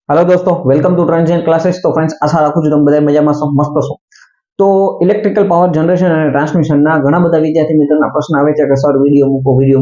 Hello दोस्तों, welcome to transient classes. तो friends, आशा રાખું છું તમે બધા મજામાં છો, મસ્ત છો। તો ઇલેક્ટ્રિકલ પાવર જનરેશન અને ટ્રાન્સમિશનના ઘણા બધા વિદ્યાર્થી મિત્રોના પ્રશ્ન આવે છે કે સર વિડિયો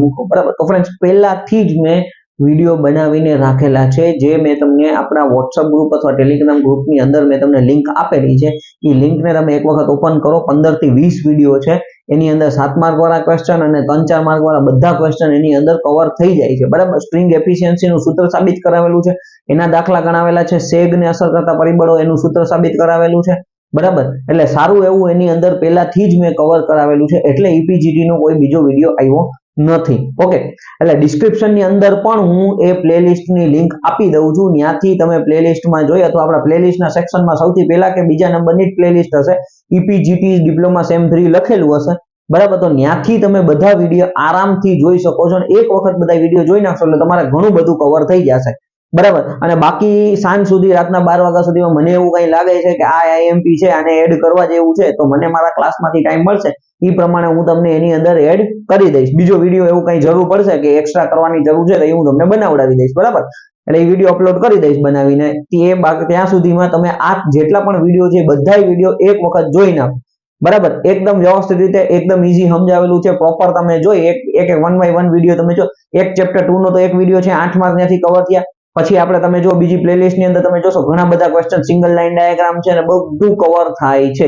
મૂકો બરાબર। તો ફ્રેન્ડ્સ, પહેલાથી જ મેં વિડિયો બનાવીને રાખેલા છે, જે મેં તમને આપણા WhatsApp ગ્રુપ અથવા ટેલિગ્રામ ગ્રુપની અંદર મેં તમને લિંક આપેલી છે। એ લિંકને તમે એક વખત ઓપન કરો। 15 થી 20 વિડિયો છે, એની અંદર 7 માર્ક વાળા ક્વેશ્ચન અને 3-4 માર્ક વાળા બધા ક્વેશ્ચન એની અંદર કવર થઈ જાય છે બરાબર। સ્ટ્રિંગ એફિશિયન્સીનું સૂત્ર સાબિત કરાવેલું છે, એના દાખલા ગણાવેલા છે, સેગ ને અસર કરતા પરિબળો એનું સૂત્ર સાબિત કરાવેલું છે બરાબર। એટલે સારું એવું એની અંદર પહેલાથી જ મેં કવર કરાવેલું છે, એટલે ઈપીજીટી નો કોઈ બીજો વિડિયો આવ્યો નથી। ઓકે, એટલે ડિસ્ક્રિપ્શન ની અંદર પણ હું એ પ્લેલિસ્ટ ની લિંક આપી દઉં છું, ત્યાંથી તમે પ્લેલિસ્ટમાં જોઈ અથવા આપણા પ્લેલિસ્ટના સેક્શનમાં સૌથી પહેલા કે બીજા નંબરની પ્લેલિસ્ટ હશે, ઈપીજીટી ડિપ્લોમા સેમ 3 લખેલું હશે બરાબર। તો ત્યાંથી તમે બધા વિડિયો આરામથી જોઈ શકો છો અને એક વખત બધા વિડિયો જોઈ નાખશો એટલે તમારે ઘણું બધું કવર થઈ જશે બરાબર। અને બાકી સાંજ સુધી રાતના 12 વાગ્યા સુધીમાં મને એવું કઈ લાગે છે કે આ આઈએમપી છે, આને એડ કરવા જેવું છે, તો મને મારા ક્લાસમાંથી ટાઈમ મળશે એ પ્રમાણે હું તમને એની અંદર એડ કરી દઈશ। બીજો વિડિયો એવું કઈ જરૂર પડશે કે એક્સ્ટ્રા કરવાની જરૂર છે તો એ હું તમને બનાવડાવી દઈશ બરાબર। એટલે એ વિડિયો અપલોડ કરી દઈશ બનાવીને, ત્યાં સુધીમાં તમે આ જેટલા પણ વિડિયો છે બધા વિડિયો એક વખત જોઈ નાખો બરાબર। એકદમ વ્યવસ્થિત રીતે એકદમ ઈઝી સમજાવેલું છે, પ્રોપર તમે જોઈ એક 1 બાય 1 વિડિયો તમે જો। એક ચેપ્ટર 2 નો તો એક વિડિયો છે 8 માર્ક ત્યાંથી કવર થયા। પછી આપણે તમે જો બીજી પ્લેલિસ્ટ ની અંદર તમે જોશો ઘણા બધા ક્વેશ્ચન સિંગલ લાઈન ડાયાગ્રામ છે અને બધું કવર થાય છે।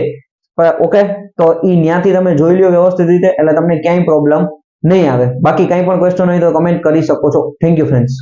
ઓકે, તો ઈ ત્યાંથી તમે જોઈ લ્યો વ્યવસ્થિત રીતે, એટલે તમને ક્યાંય પ્રોબ્લેમ નહીં આવે। બાકી કંઈ પણ ક્વેશ્ચન હોય તો કમેન્ટ કરી શકો છો। Thank you friends.